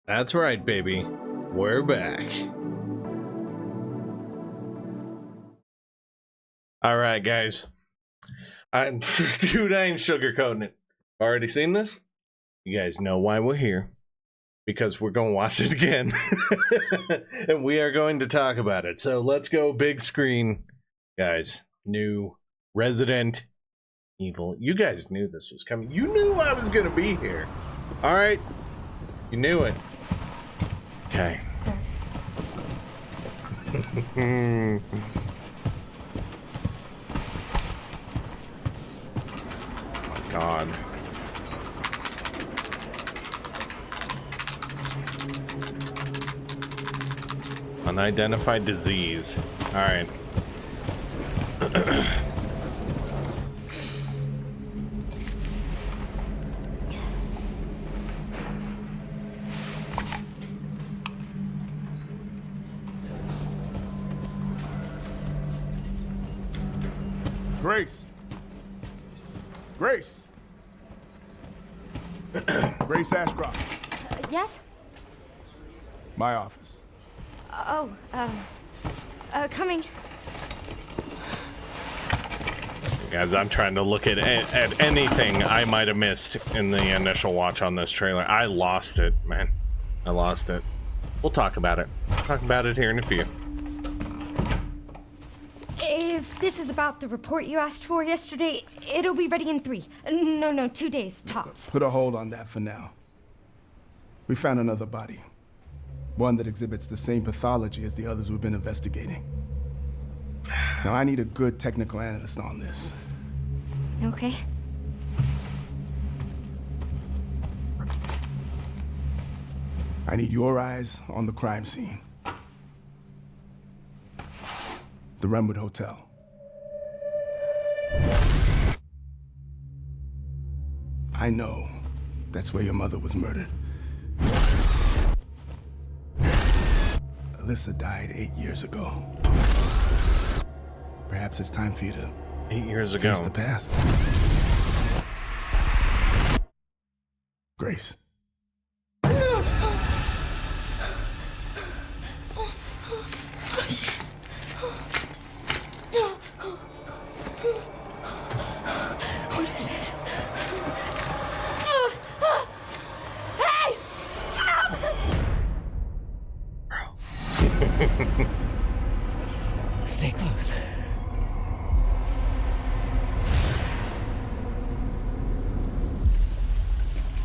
That's right, baby. We're back. All right, guys. Dude, I ain't sugarcoating it. Already seen this? You guys know why we're here. Because we're going to watch it again. And we are going to talk about it. So let's go big screen. Guys, new Resident Evil. You guys knew this was coming. You knew I was going to be here. All right. You knew it. Okay. Sir. God. Unidentified disease. All right. Grace. Grace. Grace Ashcroft. Yes? My office. Coming. Guys, I'm trying to look at anything I might have missed in the initial watch on this trailer. I lost it, man. I lost it. We'll talk about it. Talk about it here in a few. If this is about the report you asked for yesterday, it'll be ready in 3. No, 2 days, tops. Put a hold on that for now. We found another body. One that exhibits the same pathology as the others we've been investigating. Now, I need a good technical analyst on this. Okay. I need your eyes on the crime scene. The Renwood Hotel. I know that's where your mother was murdered. Alyssa died 8 years ago. Perhaps it's time for you to 8 years ago. face the past. Grace. What is this? Hey! Help! Stay close.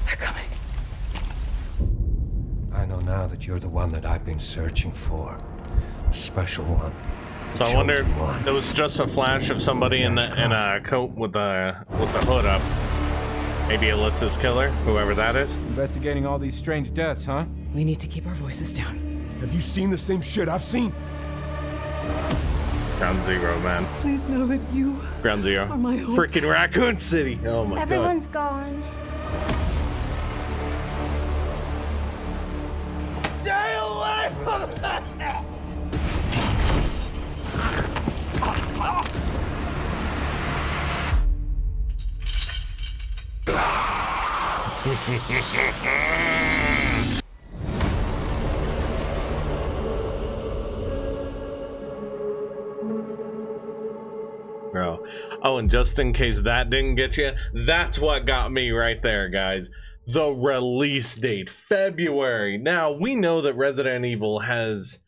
They're coming. I know now that you're the one that I've been searching for. A special one. So I wonder, there was just a flash of somebody in a coat with the hood up. Maybe Alyssa's killer, whoever that is. Investigating all these strange deaths, huh? We need to keep our voices down. Have you seen the same shit I've seen? Ground Zero, man. Please know that you Ground Zero. are my hope. Freaking Raccoon City. Oh my Everyone's gone. Stay away from that! Bro. Oh, and just in case that didn't get you, that's what got me right there, guys. The release date, February. Now, we know that Resident Evil has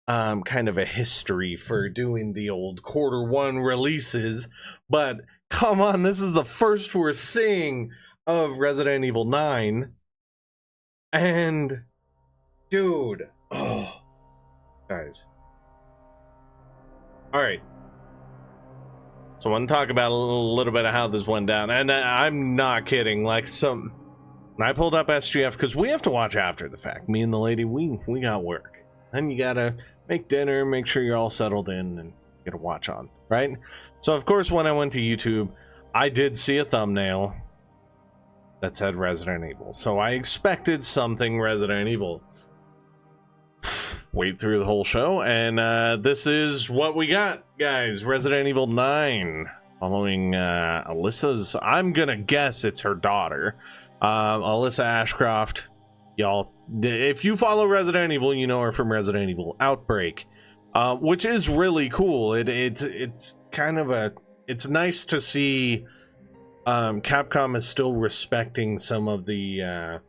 kind of a history for doing the old Q1 releases, but come on, this is the first we're seeing of Resident Evil 9. And, dude, oh, guys. All right. So I want to talk about a little bit of how this went down. And I'm not kidding. Like, when I pulled up SGF, because we have to watch after the fact. Me and the lady, we got work. And you got to make dinner, make sure you're all settled in, and get a watch on, right? So, of course, when I went to YouTube, I did see a thumbnail that said Resident Evil. So I expected something Resident Evil. Wait through the whole show, and this is what we got, guys. Resident Evil 9, following Alyssa's, I'm gonna guess it's her daughter, Alyssa Ashcroft, y'all, if you follow Resident Evil, you know her from Resident Evil Outbreak, which is really cool. It's kind of it's nice to see Capcom is still respecting some of the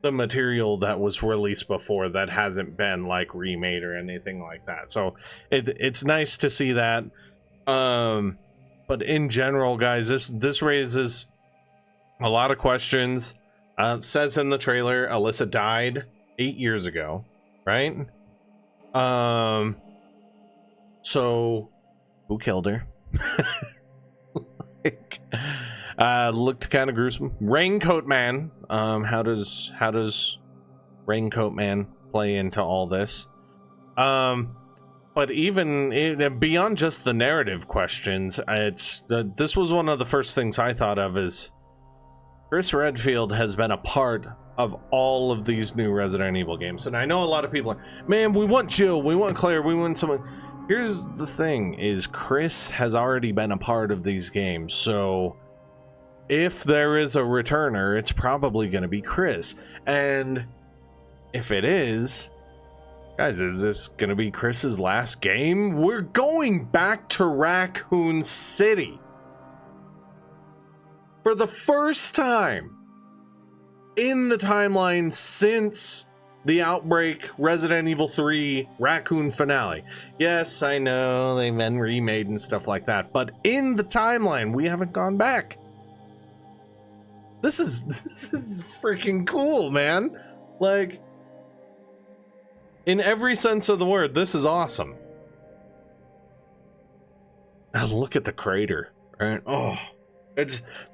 material that was released before that hasn't been like remade or anything like that. So it's nice to see that. But in general, guys, this raises a lot of questions. It says in the trailer, Alyssa died 8 years ago, right? So who killed her? Like, looked kind of gruesome. Raincoat Man. How does Raincoat Man play into all this? But even beyond just the narrative questions, this was one of the first things I thought of is Chris Redfield has been a part of all of these new Resident Evil games. And I know a lot of people are, man, we want Jill, we want Claire, we want someone. Here's the thing is Chris has already been a part of these games. So if there is a returner, it's probably going to be Chris. And if it is, guys, is this going to be Chris's last game? We're going back to Raccoon City. For the first time in the timeline since the Outbreak Resident Evil 3 Raccoon finale. Yes, I know they've been remade and stuff like that, but in the timeline, we haven't gone back. This is freaking cool, man. Like, in every sense of the word, this is awesome. Now look at the crater, right? Oh,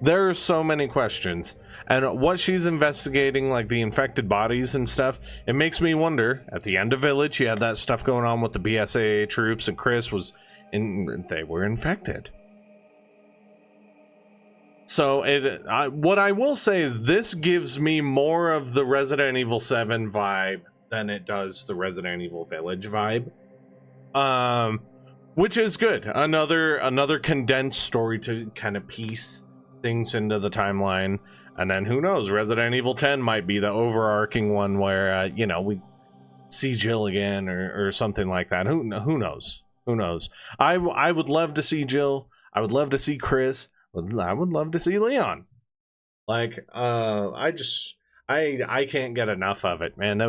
there are so many questions. And what she's investigating, like the infected bodies and stuff, it makes me wonder, at the end of Village, you had that stuff going on with the BSAA troops, and Chris was they were infected. So what I will say is this gives me more of the Resident Evil 7 vibe than it does the Resident Evil Village vibe, which is good. Another condensed story to kind of piece things into the timeline. And then who knows, Resident Evil 10 might be the overarching one where you know, we see Jill again or something like that. Who knows? Who knows? I would love to see Jill. I would love to see Chris. I would love to see Leon. Like, I can't get enough of it, man. There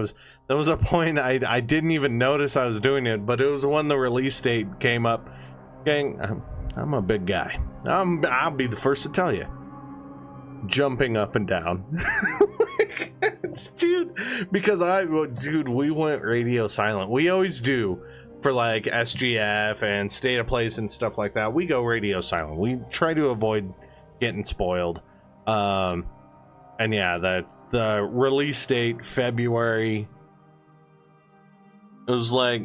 was a point I didn't even notice I was doing it, but it was when the release date came up. Gang, I'm a big guy. I'll be the first to tell you. Jumping up and down. Dude, because we went radio silent. We always do for like SGF and State of Place and stuff like that. We go radio silent. We try to avoid getting spoiled. And yeah, that's the release date, February. It was like,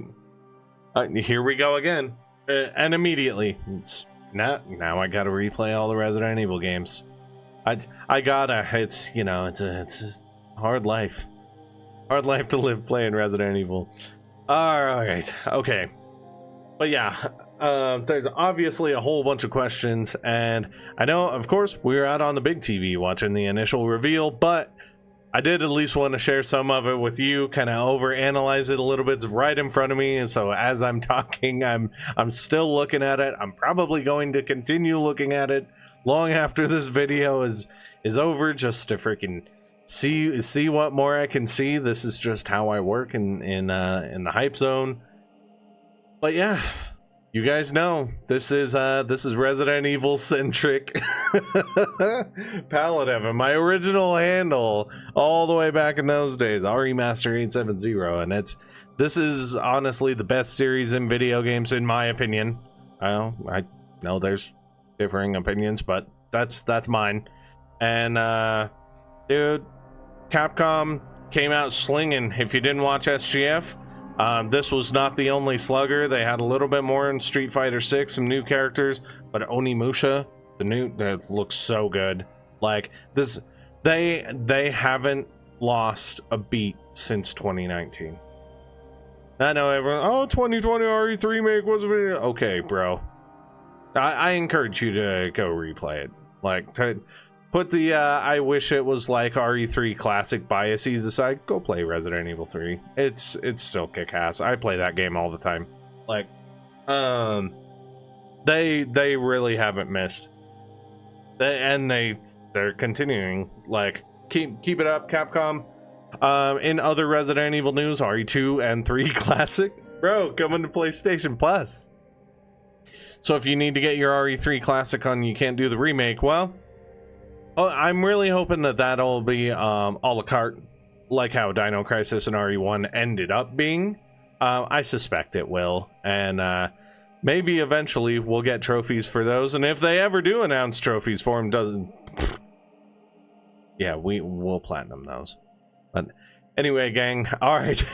here we go again. And immediately, now I gotta replay all the Resident Evil games. I gotta, it's a hard life. Hard life to live playing Resident Evil. Alright, okay. But yeah, there's obviously a whole bunch of questions, and I know, of course, we were out on the big TV watching the initial reveal, but I did at least want to share some of it with you, kind of overanalyze it a little bit. It's right in front of me, and so as I'm talking, I'm still looking at it. I'm probably going to continue looking at it long after this video is over, just to freaking see what more I can see. This is just how I work in the hype zone. But yeah, you guys know this is Resident Evil centric Paladin, and my original handle all the way back in those days, Remaster 870, and this is honestly the best series in video games in my opinion. I know there's differing opinions, but that's mine. And dude, Capcom came out slinging. If you didn't watch SGF, this was not the only slugger. They had a little bit more in Street Fighter 6, some new characters, but Onimusha, that looks so good. Like this, they haven't lost a beat since 2019. I know everyone, 2020 RE3 make was a video. Okay, bro. I encourage you to go replay it. Like, put the I wish it was like RE3 classic biases aside. Go play Resident Evil 3. It's still kick-ass. I play that game all the time. Like, they really haven't missed. They're continuing. Like, keep it up, Capcom. In other Resident Evil news, RE2 and 3 classic, bro, coming to PlayStation Plus. So if you need to get your RE3 classic on, you can't do the remake. Well, I'm really hoping that that'll be a la carte, like how Dino Crisis and RE1 ended up being. I suspect it will, and maybe eventually we'll get trophies for those. And if they ever do announce trophies for them, yeah, we'll platinum those. But anyway, gang, all right.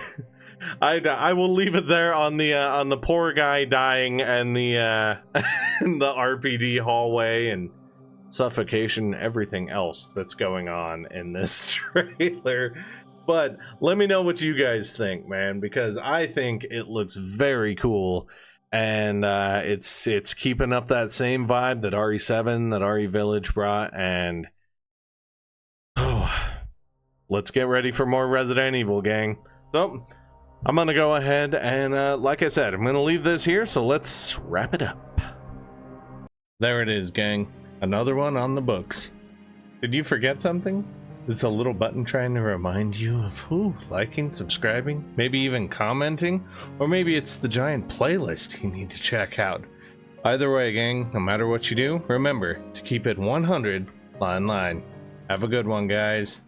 I will leave it there on the poor guy dying and the and the RPD hallway and suffocation, everything else that's going on in this trailer. But let me know what you guys think, man, because I think it looks very cool, and it's keeping up that same vibe that RE7, that RE Village brought, and let's get ready for more Resident Evil, gang. So I'm gonna go ahead and like I said, I'm gonna leave this here, so let's wrap it up. There it is, gang. Another one on the books. Did you forget something? Is the little button trying to remind you of liking, subscribing, maybe even commenting? Or maybe it's the giant playlist you need to check out. Either way, gang, no matter what you do, remember to keep it 100 line. Have a good one, guys.